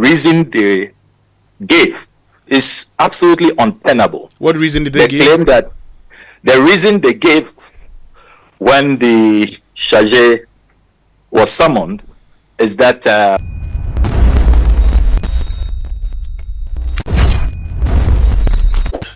reason they gave is absolutely untenable. What reason did they give? They claim that the reason they gave when the charge was summoned is that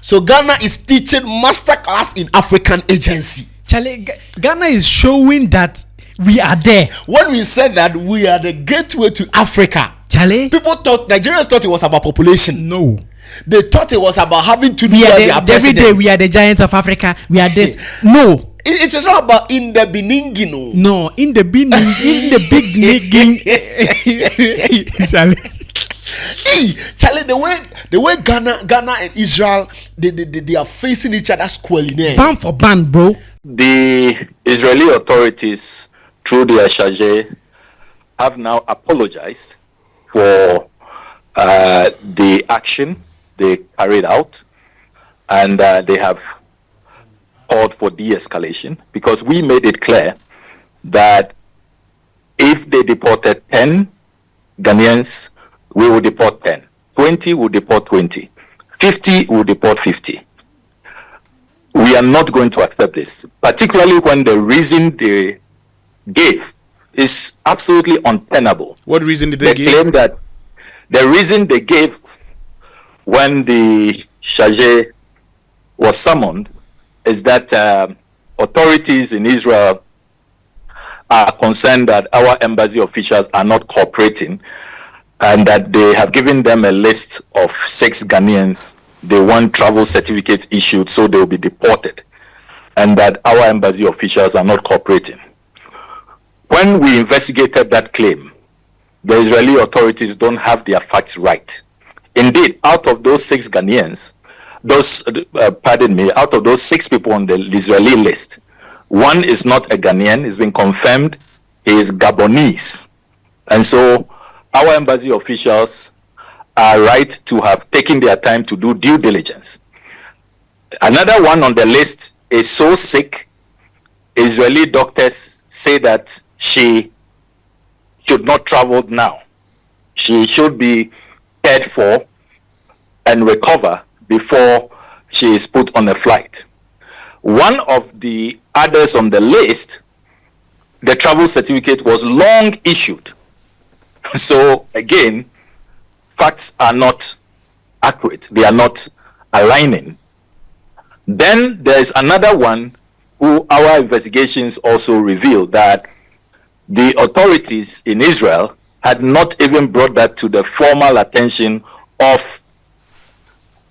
so Ghana is teaching masterclass in African agency. Charlie, Ghana is showing that we are there. When we said that we are the gateway to Africa, Charlie, people thought, Nigerians thought it was about population. No. They thought it was about having to do We are their every day we are the giants of Africa. We are this. No. It is not about in the Beningino. No, in the big nigging. Charlie. Hey, Charlie, the way Ghana and Israel they are facing each other squarely. Band for band, bro. the Israeli authorities, through their charge, have now apologized for the action they carried out, and they have called for de-escalation, because we made it clear that if they deported 10 Ghanaians, we will deport 10. 20 will deport 20. 50 will deport 50. We are not going to accept this, particularly when the reason they gave is absolutely untenable. What reason did they give? They claim that the reason they gave when the charge was summoned is that authorities in Israel are concerned that our embassy officials are not cooperating, and that they have given them a list of 6 Ghanaians they want travel certificates issued, so they will be deported, and that our embassy officials are not cooperating. When we investigated that claim, the Israeli authorities don't have their facts right. Indeed, out of those 6 Ghanaians, out of those 6 people on the Israeli list, 1 is not a Ghanaian. It's been confirmed he is Gabonese. And so our embassy officials are right to have taken their time to do due diligence. Another one on the list is so sick, Israeli doctors say that she should not travel now. She should be cared for and recover before she is put on a flight. One of the others on the list, the travel certificate was long issued. So again, facts are not accurate. They are not aligning. Then there is another one who our investigations also revealed that the authorities in Israel had not even brought that to the formal attention of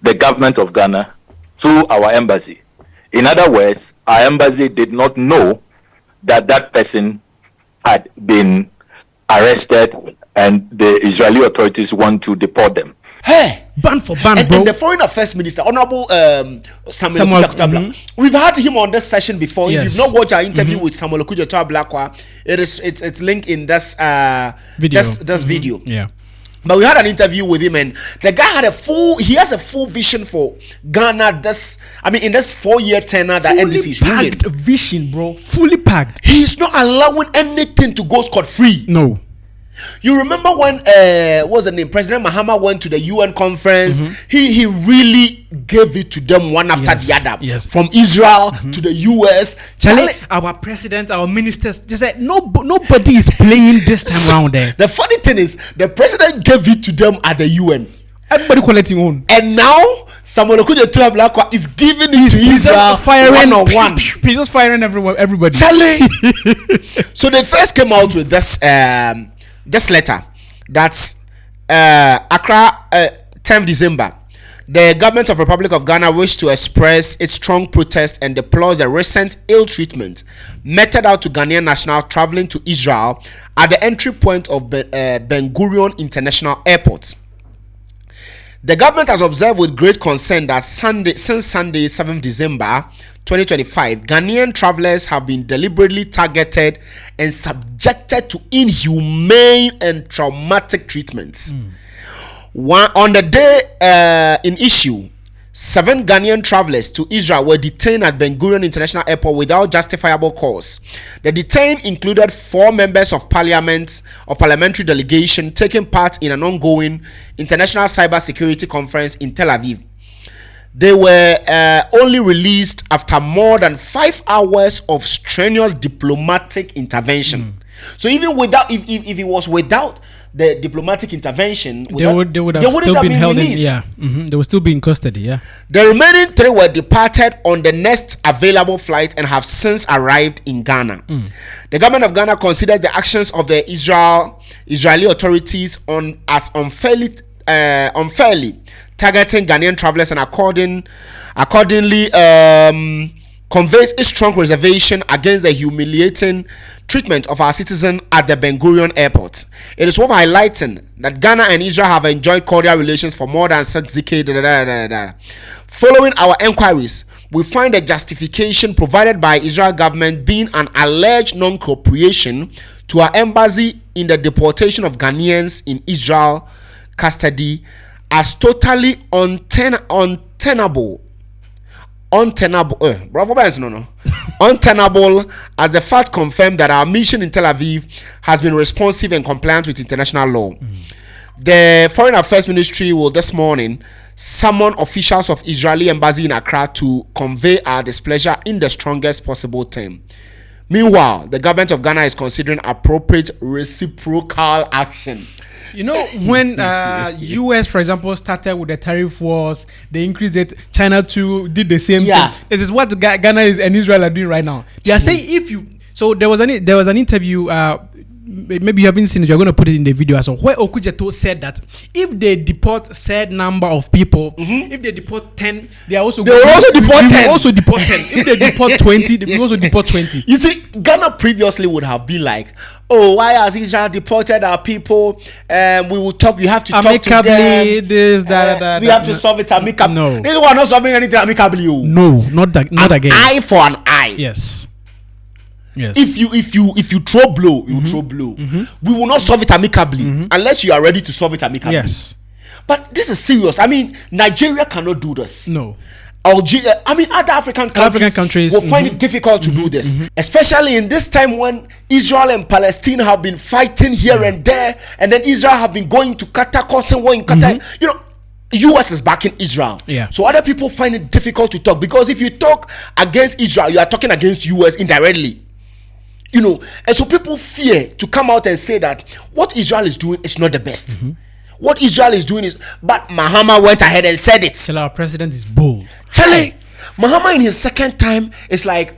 the government of Ghana through our embassy. In other words, our embassy did not know that that person had been arrested and the Israeli authorities want to deport them. Hey, Band for band, bro. And the Foreign Affairs Minister, Honorable Samuel Okudzeto, we've had him on this session before. Yes. If you've not watched our interview with Samuel Okudzeto Ablakwa, it's linked in this video. This video. Yeah. But we had an interview with him, and the guy had he has a full vision for Ghana. In this 4-year tenure that NDC is ruling. Packed vision, bro. Fully packed. He's not allowing anything to go scot-free. No. You remember when what was the name? President Mahama went to the UN conference. He really gave it to them one after the other. Yes. From Israel to the US. Charlie, our president, our ministers, they said nobody is playing this time around there. The funny thing is, the president gave it to them at the UN. Everybody collecting on. And now Samuel Okudzeto Ablakwa is giving it to Israel firing one-on-one. He's just firing everybody. Charlie. So they first came out with this letter that's Accra, 10th December. The government of Republic of Ghana wished to express its strong protest and deplores the recent ill treatment meted out to Ghanaian nationals traveling to Israel at the entry point of Ben Gurion International Airport. The government has observed with great concern that since Sunday, 7th December 2025, Ghanaian travelers have been deliberately targeted and subjected to inhumane and traumatic treatments. On the day in issue, 7 Ghanaian travelers to Israel were detained at Ben Gurion International Airport without justifiable cause. The detained included 4 members of parliamentary delegation taking part in an ongoing international cybersecurity conference in Tel Aviv. They were only released after more than 5 hours of strenuous diplomatic intervention. So even without, if it was without the diplomatic intervention, they would have still been held released. They would still be in custody. Yeah. The remaining 3 were departed on the next available flight and have since arrived in Ghana. The government of Ghana considers the actions of the Israeli authorities as unfairly targeting Ghanaian travelers, and accordingly conveys a strong reservation against the humiliating treatment of our citizens at the Ben Gurion Airport. It is worth highlighting that Ghana and Israel have enjoyed cordial relations for more than 6 decades. Following our enquiries, we find the justification provided by Israel government being an alleged non-cooperation to our embassy in the deportation of Ghanaians in Israel custody as totally untenable as the fact confirmed that our mission in Tel Aviv has been responsive and compliant with international law. The Foreign Affairs Ministry will this morning summon officials of Israeli embassy in Accra to convey our displeasure in the strongest possible term. Meanwhile, the government of Ghana is considering appropriate reciprocal action. You know, when US, for example, started with the tariff wars, they increased it. China too did the same thing. This is what Ghana and Israel are doing right now. They are saying so there was an interview. Maybe you haven't seen it. You're going to put it in the video as well, where Okudzeto said that if they deport said number of people, if they deport 10, they will also deport 10. If they deport 20, they will also deport 20. You see, Ghana previously would have been like, oh, why has Israel deported our people? We will talk. You have to talk to them. We have to solve it amicably. No, we are not solving anything amicably. No, not again. Eye for an eye. Yes. If you throw blow, you throw blow. We will not solve it amicably unless you are ready to solve it amicably. Yes. But this is serious. I mean, Nigeria cannot do this. No. Algeria, I mean, other African countries will find it difficult to do this, especially in this time when Israel and Palestine have been fighting here and there, and then Israel have been going to Qatar, causing war in Qatar. You know, US is backing Israel. So other people find it difficult to talk, because if you talk against Israel, you are talking against US indirectly. You know, and so people fear to come out and say that what Israel is doing is not the best. What Israel is doing is, but Mahama went ahead and said it. Tell our president is bold. Charlie, Mahama in his second time is like,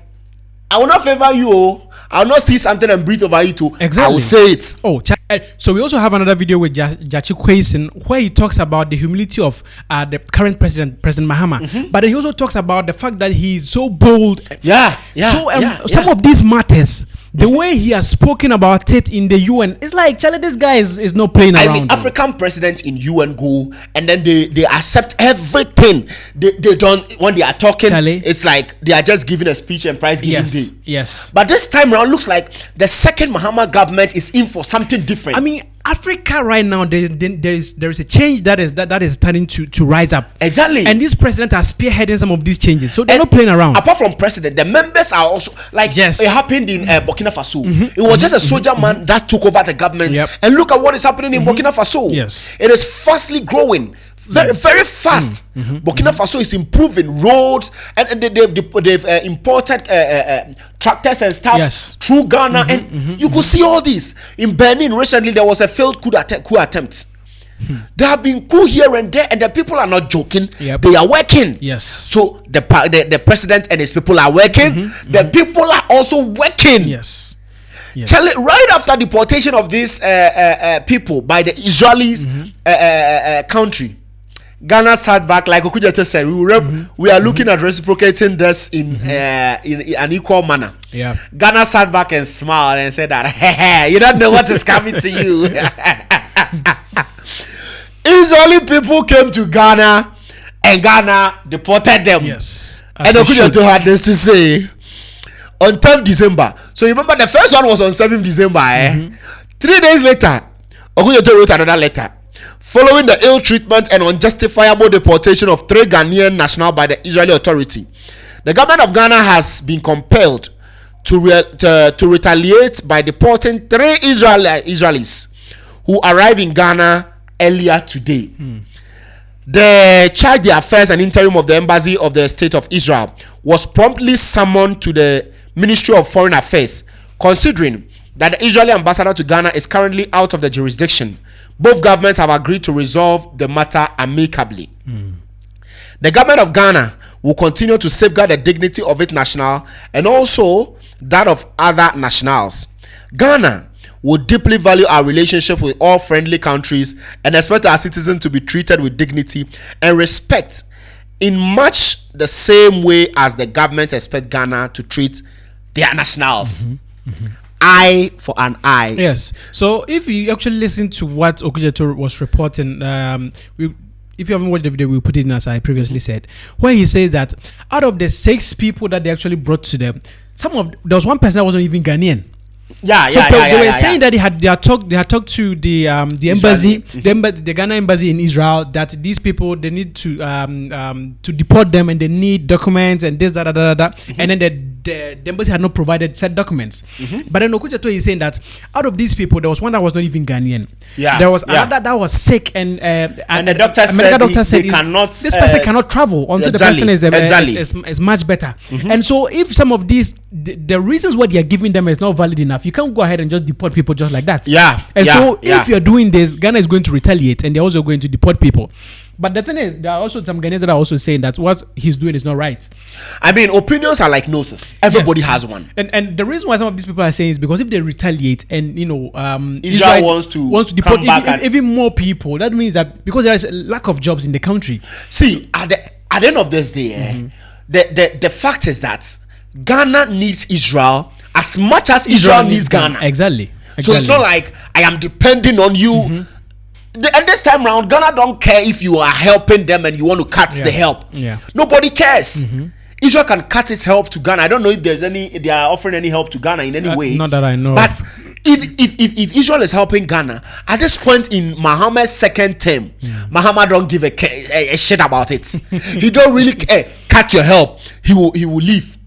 I will not favor you. I will not see something and breathe over you too. Exactly. I will say it. Oh, so we also have another video with Jachi Kwesen, where he talks about the humility of the current President Mahama. But then he also talks about the fact that he is so bold. Some of these matters, the way he has spoken about it in the UN, it's like, Charlie, this guy is not playing around. I mean, African presidents in UN go and then they accept everything. They don't, when they are talking, Charlie, it's like they are just giving a speech and prize giving day. Yes. But this time around, looks like the second Mahama government is in for something different. I mean, Africa right now, there is a change that is starting to rise up. Exactly. And this president are spearheading some of these changes, so they're not playing around. Apart from president, the members are also like, it happened in Burkina Faso. It was just a soldier man that took over the government. And look at what is happening in Burkina Faso. Yes, it is fastly growing. Very, very fast. Burkina Faso is improving roads, and they've imported tractors and stuff through Ghana, and you could see all this. In Benin recently, there was a failed coup attempt. There have been coup here and there, and the people are not joking. They are working. Yes. So the president and his people are working. The people are also working. Yes. Tell it right after deportation of these people by the Israelis country. Ghana sat back, like Okudzeto said, we are looking at reciprocating this in an equal manner. Ghana sat back and smiled and said that, hey, you don't know what is coming to you. Israeli people came to Ghana and Ghana deported them. Yes. And Okudzeto had this to say on 10th December. So remember, the first one was on 7th December. 3 days later, Okudzeto wrote another letter. following the ill treatment and unjustifiable deportation of 3 Ghanaian nationals by the Israeli authority. The government of Ghana has been compelled to retaliate by deporting 3 Israelis who arrived in Ghana earlier today. The charge d'affaires and interim of the embassy of the state of Israel was promptly summoned to the Ministry of Foreign Affairs, considering that the Israeli ambassador to Ghana is currently out of the jurisdiction. Both governments have agreed to resolve the matter amicably. The government of Ghana will continue to safeguard the dignity of its national and also that of other nationals. Ghana will deeply value our relationship with all friendly countries and expect our citizens to be treated with dignity and respect in much the same way as the government expect Ghana to treat their nationals. Eye for an eye. Yes. So if you actually listen to what Okudzeto was reporting, if you haven't watched the video, we'll put it in as I previously said, where he says that out of the 6 people that they actually brought to them, there was one person that wasn't even Ghanaian. They were saying that they had talked to the embassy, the Ghana embassy in Israel, that these people, they need to deport them and they need documents and this and then the embassy had not provided said documents. But then Okudzeto is saying that out of these people, there was one that was not even Ghanaian. There was another that was sick and the doctor said this person cannot travel until the person is much better. And so if some of these the reasons what they are giving them is not valid enough, you can't go ahead and just deport people just like that. If you're doing this, Ghana is going to retaliate and they're also going to deport people. But the thing is, there are also some Ghanaians that are also saying that what he's doing is not right. I mean, opinions are like noses. Everybody has one. And the reason why some of these people are saying is because if they retaliate and Israel wants to deport even more people, that means that because there is a lack of jobs in the country. See, at the end of this day, the fact is that Ghana needs Israel as much as Israel needs Ghana. Exactly. So it's not like I am depending on you. And this time around, Ghana don't care if you are helping them and you want to cut the help. Nobody cares. Israel can cut its help to Ghana. I don't know if they are offering any help to Ghana in any way. Not that I know. But if Israel is helping Ghana at this point in Muhammad's second term, Muhammad don't give a shit about it. He don't really cut your help. He will leave.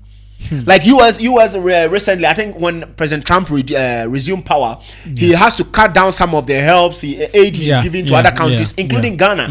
Like US recently, I think when President Trump resumed power, he has to cut down some of the helps aid he's giving to other countries, including Ghana.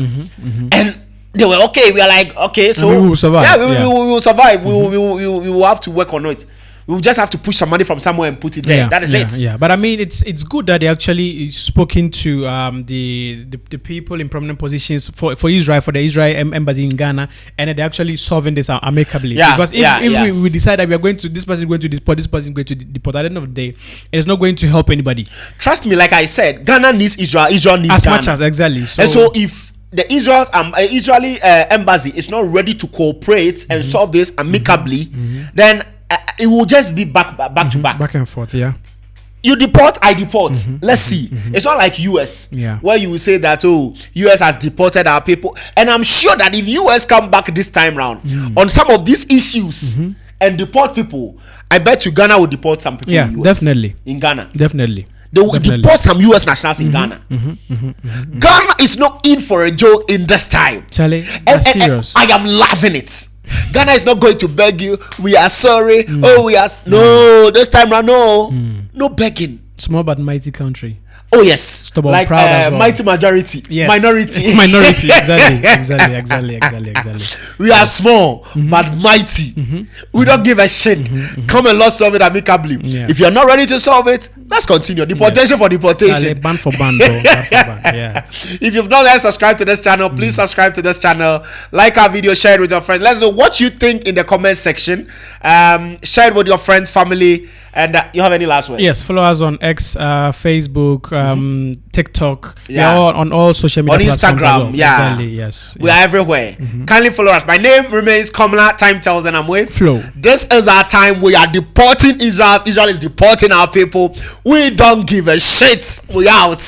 And they were okay. We are like, okay, so we will survive. We will survive. We will have to work on it. We will just have to push some money from somewhere and put it there. That is it. Yeah, but I mean, it's good that they actually spoken to the people in prominent positions for Israel, for the Israel embassy in Ghana, and they're actually solving this amicably. Because if we decide that we are going to, this person is going to deport, this person is going to deport, at the end of the day, it's not going to help anybody. Trust me, like I said, Ghana needs Israel. Israel needs Ghana. As much as exactly. And so if the Israeli embassy is not ready to cooperate and solve this amicably, then it will just be back and forth. You deport, I deport. Let's see. It's not like US, where you will say that US has deported our people, and I'm sure that if US come back this time round on some of these issues and deport people, I bet you Ghana will deport some people. In US, definitely. In Ghana, definitely. They will deport some US nationals in Ghana. Ghana is not in for a joke in this time. Charlie, and serious. I am loving it. Ghana is not going to beg you. We are sorry. No, this time around, no begging. Small but mighty country. Oh yes, stubborn, like proud as well. Mighty majority, minority. Exactly. We are small but mighty. We don't give a shit. Come and let's solve it amicably. If you're not ready to solve it, let's continue. Deportation for deportation. Ban for ban, bro. If you've not yet subscribed to this channel, please subscribe to this channel. Like our video, share it with your friends. Let us know what you think in the comment section. Share it with your friends, family. And you have any last words? Yes, follow us on X, Facebook, TikTok. We are on all social media platforms. On Instagram, well. Exactly, yes. We are everywhere. Kindly follow us. My name remains Komla. Time tells, and I'm with Flo. This is our time. We are deporting Israel. Israel is deporting our people. We don't give a shit. We out.